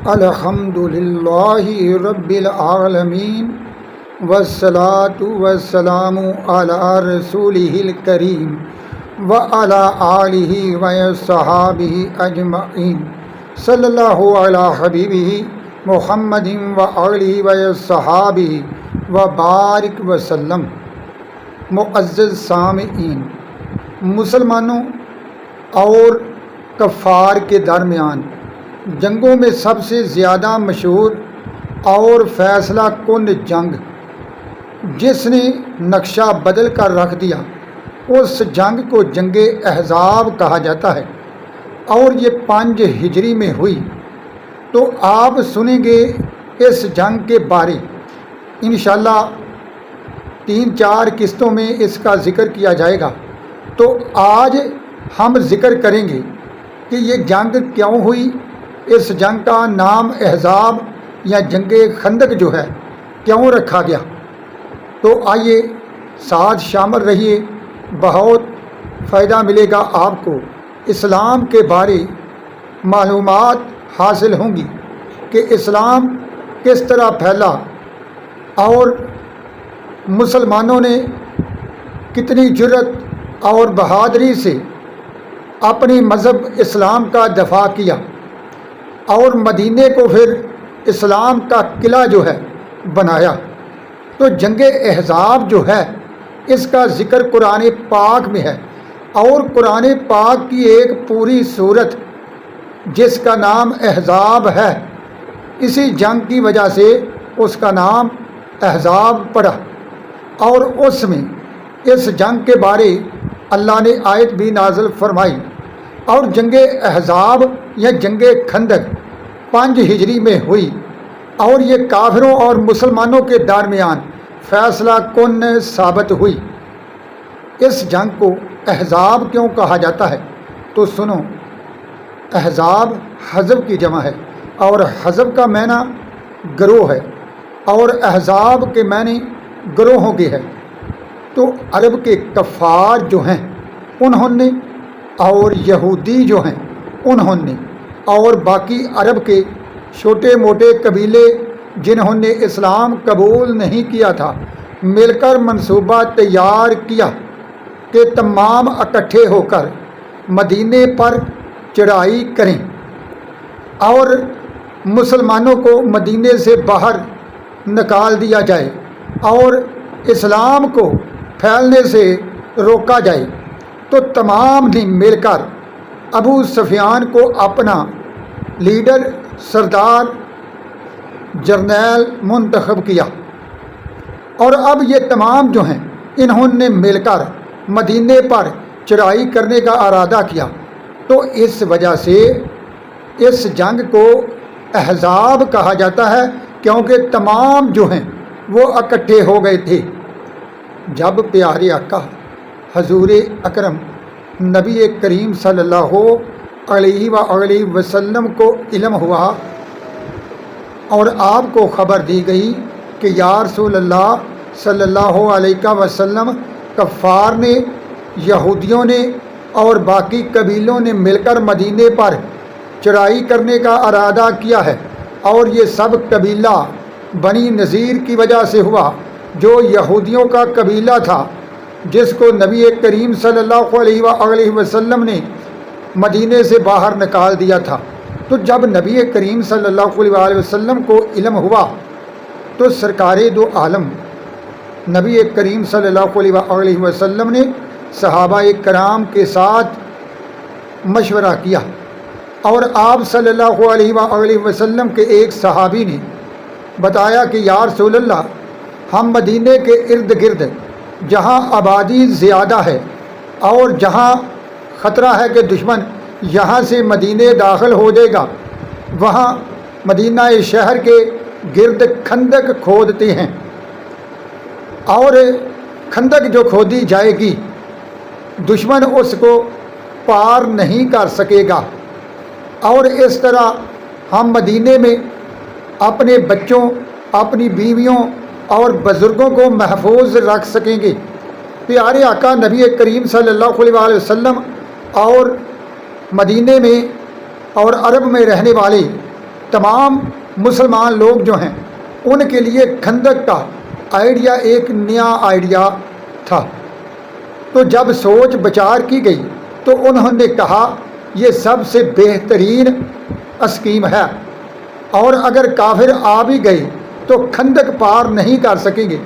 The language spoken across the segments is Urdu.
الحمد للہ رب العالمین والصلاة والسلام علی رسولہ الکریم وعلی آلہ وصحابہ اجمعین صلی اللہ علی حبیبہ محمد وآلہ وصحابہ وبارک وسلم۔ معزز سامعین، مسلمانوں اور کفار کے درمیان جنگوں میں سب سے زیادہ مشہور اور فیصلہ کن جنگ جس نے نقشہ بدل کر رکھ دیا، اس جنگ کو جنگ احزاب کہا جاتا ہے اور یہ 5 ہجری میں ہوئی۔ تو آپ سنیں گے اس جنگ کے بارے، انشاءاللہ 3-4 قسطوں میں اس کا ذکر کیا جائے گا۔ تو آج ہم ذکر کریں گے کہ یہ جنگ کیوں ہوئی، اس جنگ کا نام احزاب یا جنگ خندق جو ہے کیوں رکھا گیا۔ تو آئیے ساتھ شامل رہیے، بہت فائدہ ملے گا آپ کو۔ اسلام کے بارے معلومات حاصل ہوں گی کہ اسلام کس طرح پھیلا اور مسلمانوں نے کتنی جرأت اور بہادری سے اپنی مذہب اسلام کا دفاع کیا اور مدینے کو پھر اسلام کا قلعہ جو ہے بنایا۔ تو جنگ احزاب جو ہے اس کا ذکر قرآن پاک میں ہے، اور قرآن پاک کی ایک پوری سورت جس کا نام احزاب ہے، اسی جنگ کی وجہ سے اس کا نام احزاب پڑا، اور اس میں اس جنگ کے بارے اللہ نے آیت بھی نازل فرمائی۔ اور جنگ احزاب یا جنگ خندق 5 ہجری میں ہوئی، اور یہ کافروں اور مسلمانوں کے درمیان فیصلہ کن ثابت ہوئی۔ اس جنگ کو احزاب کیوں کہا جاتا ہے تو سنو، احزاب حزب کی جمع ہے، اور حزب کا معنی گروہ ہے، اور احزاب کے معنی گروہوں کے ہے۔ تو عرب کے کفار جو ہیں انہوں نے، اور یہودی جو ہیں انہوں نے، اور باقی عرب کے چھوٹے موٹے قبیلے جنہوں نے اسلام قبول نہیں کیا تھا، مل کر منصوبہ تیار کیا کہ تمام اکٹھے ہو کر مدینے پر چڑھائی کریں اور مسلمانوں کو مدینے سے باہر نکال دیا جائے اور اسلام کو پھیلنے سے روکا جائے۔ تو تمام نے مل کر ابو سفیان کو اپنا لیڈر، سردار، جرنیل منتخب کیا، اور اب یہ تمام جو ہیں انہوں نے مل کر مدینے پر چڑھائی کرنے کا ارادہ کیا۔ تو اس وجہ سے اس جنگ کو احزاب کہا جاتا ہے، کیونکہ تمام جو ہیں وہ اکٹھے ہو گئے تھے۔ جب پیارے آقا حضور اکرم نبی کریم صلی اللہ علیہ وآلہ وسلم کو علم ہوا اور آپ کو خبر دی گئی کہ یا رسول اللہ صلی اللہ علیہ وسلم، کفار نے، یہودیوں نے اور باقی قبیلوں نے مل کر مدینے پر چڑھائی کرنے کا ارادہ کیا ہے، اور یہ سب قبیلہ بنی نذیر کی وجہ سے ہوا، جو یہودیوں کا قبیلہ تھا جس کو نبی کریم صلی اللہ علیہ وآلہ وسلم نے مدینے سے باہر نکال دیا تھا۔ تو جب نبی کریم صلی اللہ علیہ وآلہ وسلم کو علم ہوا تو سرکار دو عالم نبی کریم صلی اللہ علیہ وآلہ وسلم نے صحابہ کرام کے ساتھ مشورہ کیا، اور آپ صلی اللہ علیہ وآلہ وسلم کے ایک صحابی نے بتایا کہ یا رسول اللہ، ہم مدینے کے ارد گرد جہاں آبادی زیادہ ہے اور جہاں خطرہ ہے کہ دشمن یہاں سے مدینے داخل ہو جائے گا، وہاں مدینہ شہر کے گرد خندق کھودتے ہیں، اور خندق جو کھودی جائے گی دشمن اس کو پار نہیں کر سکے گا، اور اس طرح ہم مدینے میں اپنے بچوں، اپنی بیویوں اور بزرگوں کو محفوظ رکھ سکیں گے۔ پیارے آقا نبی کریم صلی اللہ علیہ وآلہ وسلم اور مدینے میں اور عرب میں رہنے والے تمام مسلمان لوگ جو ہیں ان کے لیے خندق کا آئیڈیا ایک نیا آئیڈیا تھا۔ تو جب سوچ بچار کی گئی تو انہوں نے کہا یہ سب سے بہترین اسکیم ہے، اور اگر کافر آ بھی گئے تو خندق پار نہیں کر سکیں گے۔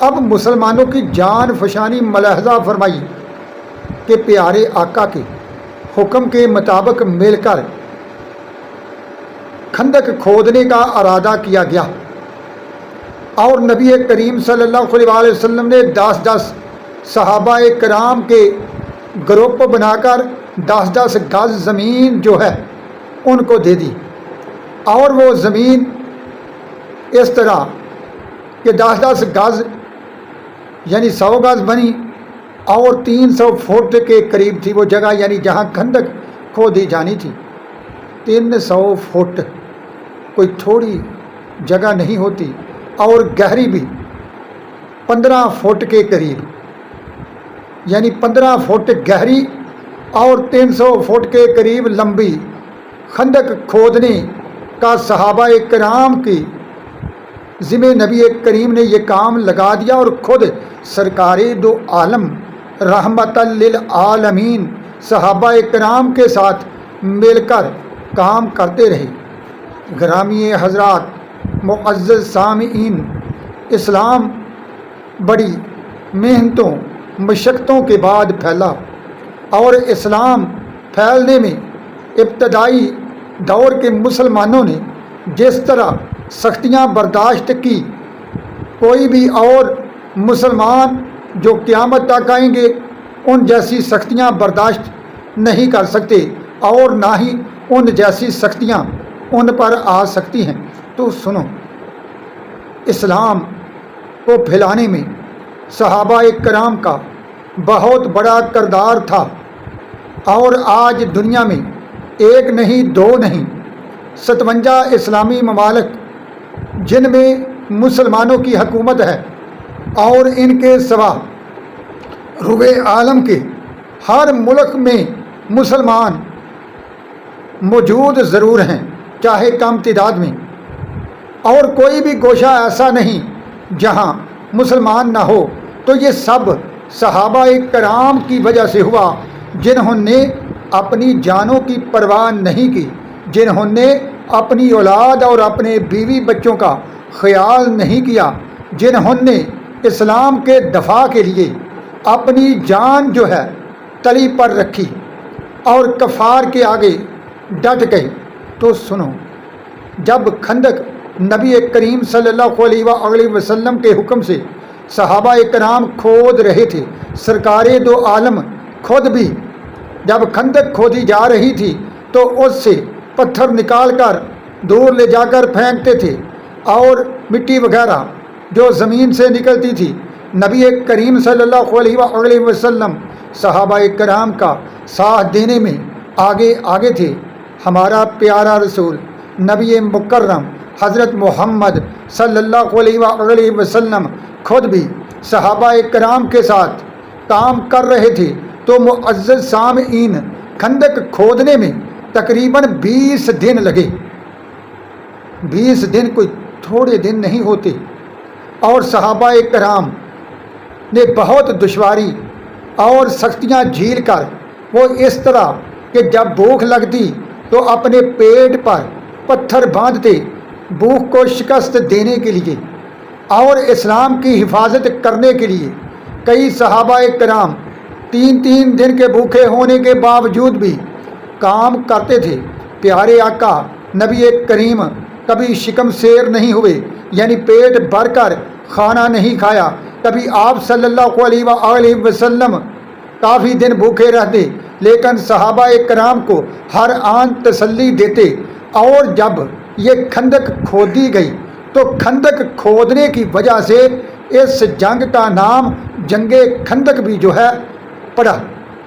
اب مسلمانوں کی جان فشانی ملاحظہ فرمائی کہ پیارے آقا کے حکم کے مطابق مل کر خندق کھودنے کا ارادہ کیا گیا، اور نبی کریم صلی اللہ علیہ وسلم نے 10 صحابہ کرام کے گروپ بنا کر 10 گز زمین جو ہے ان کو دے دی، اور وہ زمین اس طرح کہ 10 گز یعنی 100 گز بنی، اور 300 فٹ کے قریب تھی وہ جگہ، یعنی جہاں خندق کھودی جانی تھی۔ 300 فٹ کوئی تھوڑی جگہ نہیں ہوتی، اور گہری بھی 15 فٹ کے قریب، یعنی 15 فٹ گہری اور 300 فٹ کے قریب لمبی خندق کھودنے کا صحابہ کرام کی ذمہ نبی کریم نے یہ کام لگا دیا، اور خود سرکار دو عالم رحمت للعالمین صحابہ کرام کے ساتھ مل کر کام کرتے رہے۔ گرامی حضرات، معزز سامعین، اسلام بڑی محنتوں مشقتوں کے بعد پھیلا، اور اسلام پھیلنے میں ابتدائی دور کے مسلمانوں نے جس طرح سختیاں برداشت کی، کوئی بھی اور مسلمان جو قیامت تک آئیں گے ان جیسی سختیاں برداشت نہیں کر سکتے، اور نہ ہی ان جیسی سختیاں ان پر آ سکتی ہیں۔ تو سنو، اسلام کو پھیلانے میں صحابہ کرام کا بہت بڑا کردار تھا، اور آج دنیا میں ایک نہیں دو نہیں 57 اسلامی ممالک جن میں مسلمانوں کی حکومت ہے، اور ان کے سوا ربع عالم کے ہر ملک میں مسلمان موجود ضرور ہیں، چاہے کم تعداد میں، اور کوئی بھی گوشہ ایسا نہیں جہاں مسلمان نہ ہو۔ تو یہ سب صحابہ کرام کی وجہ سے ہوا، جنہوں نے اپنی جانوں کی پرواہ نہیں کی، جنہوں نے اپنی اولاد اور اپنے بیوی بچوں کا خیال نہیں کیا، جنہوں نے اسلام کے دفاع کے لیے اپنی جان جو ہے تلی پر رکھی اور کفار کے آگے ڈٹ گئے۔ تو سنو، جب خندق نبی کریم صلی اللہ علیہ وسلم کے حکم سے صحابہ کرام کھود رہے تھے، سرکار دو عالم خود بھی جب خندق کھودی جا رہی تھی تو اس سے پتھر نکال کر دور لے جا کر پھینکتے تھے، اور مٹی وغیرہ جو زمین سے نکلتی تھی، نبی کریم صلی اللہ علیہ وسلم صحابہ کرام کا ساتھ دینے میں آگے تھے۔ ہمارا پیارا رسول نبی مکرم حضرت محمد صلی اللہ علیہ وسلم خود بھی صحابہ کرام کے ساتھ کام کر رہے تھے۔ تو معزز سامعین، خندق کھودنے میں تقریباً 20 دن لگے۔ 20 دن کوئی تھوڑے دن نہیں ہوتے، اور صحابہ کرام نے بہت دشواری اور سختیاں جھیل کر وہ اس طرح کہ جب بھوک لگتی تو اپنے پیٹ پر پتھر باندھتے بھوک کو شکست دینے کے لیے اور اسلام کی حفاظت کرنے کے لیے۔ کئی صحابہ کرام 3 دن کے بھوکے ہونے کے باوجود بھی کام کرتے تھے۔ پیارے آقا نبی کریم کبھی شکم سیر نہیں ہوئے، یعنی پیٹ بھر کر کھانا نہیں کھایا۔ کبھی آپ صلی اللہ علیہ وسلم کافی دن بھوکے رہتے، لیکن صحابہ کرام کو ہر آن تسلی دیتے۔ اور جب یہ خندق کھودی گئی تو خندق کھودنے کی وجہ سے اس جنگ کا نام جنگ خندق بھی جو ہے پڑا۔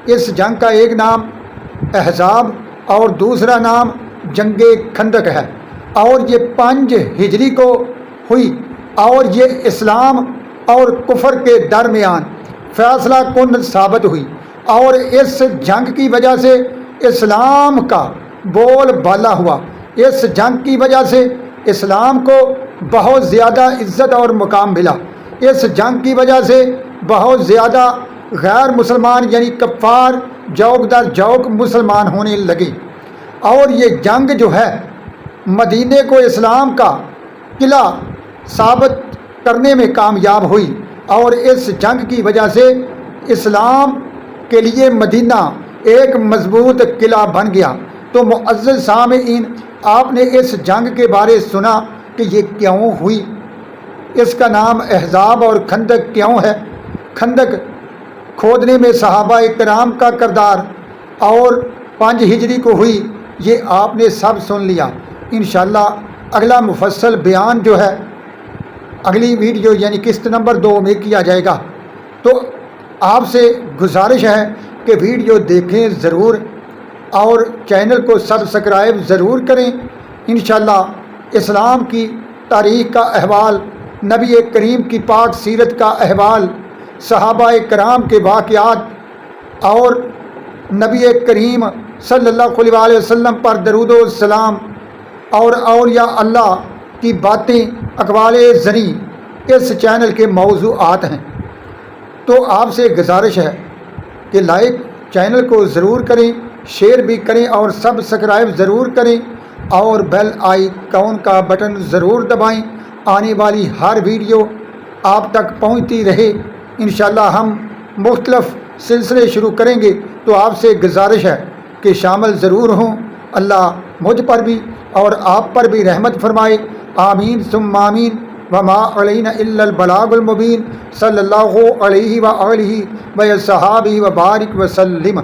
اس جنگ کا ایک نام احزاب اور دوسرا نام جنگ خندق ہے، اور یہ 5 ہجری کو ہوئی، اور یہ اسلام اور کفر کے درمیان فیصلہ کن ثابت ہوئی، اور اس جنگ کی وجہ سے اسلام کا بول بالا ہوا۔ اس جنگ کی وجہ سے اسلام کو بہت زیادہ عزت اور مقام ملا، اس جنگ کی وجہ سے بہت زیادہ غیر مسلمان یعنی کفار جوک در جوک مسلمان ہونے لگے، اور یہ جنگ جو ہے مدینے کو اسلام کا قلعہ ثابت کرنے میں کامیاب ہوئی، اور اس جنگ کی وجہ سے اسلام کے لیے مدینہ ایک مضبوط قلعہ بن گیا۔ تو معزز سامعین، آپ نے اس جنگ کے بارے سنا کہ یہ کیوں ہوئی، اس کا نام احزاب اور خندق کیوں ہے، خندق کھودنے میں صحابہ کرام کا کردار، اور 5 ہجری کو ہوئی، یہ آپ نے سب سن لیا۔ انشاءاللہ اگلا مفصل بیان جو ہے اگلی ویڈیو یعنی قسط نمبر 2 میں کیا جائے گا۔ تو آپ سے گزارش ہے کہ ویڈیو دیکھیں ضرور اور چینل کو سبسکرائب ضرور کریں۔ انشاءاللہ اسلام کی تاریخ کا احوال، نبی کریم کی پاک سیرت کا احوال، صحابہ کرام کے واقعات اور نبی کریم صلی اللہ علیہ وسلم پر درود و سلام اور اولیاء اللہ کی باتیں اقوال زریں اس چینل کے موضوعات ہیں۔ تو آپ سے گزارش ہے کہ لائک چینل کو ضرور کریں، شیئر بھی کریں اور سبسکرائب ضرور کریں، اور بیل آئیکن کا بٹن ضرور دبائیں، آنے والی ہر ویڈیو آپ تک پہنچتی رہے۔ انشاءاللہ ہم مختلف سلسلے شروع کریں گے، تو آپ سے گزارش ہے کہ شامل ضرور ہوں۔ اللہ مجھ پر بھی اور آپ پر بھی رحمت فرمائے، آمین ثم آمین۔ وما علینا الا البلاغ المبین۔ صلی اللہ علیہ وآلہ وصحبہ وبارک وسلم۔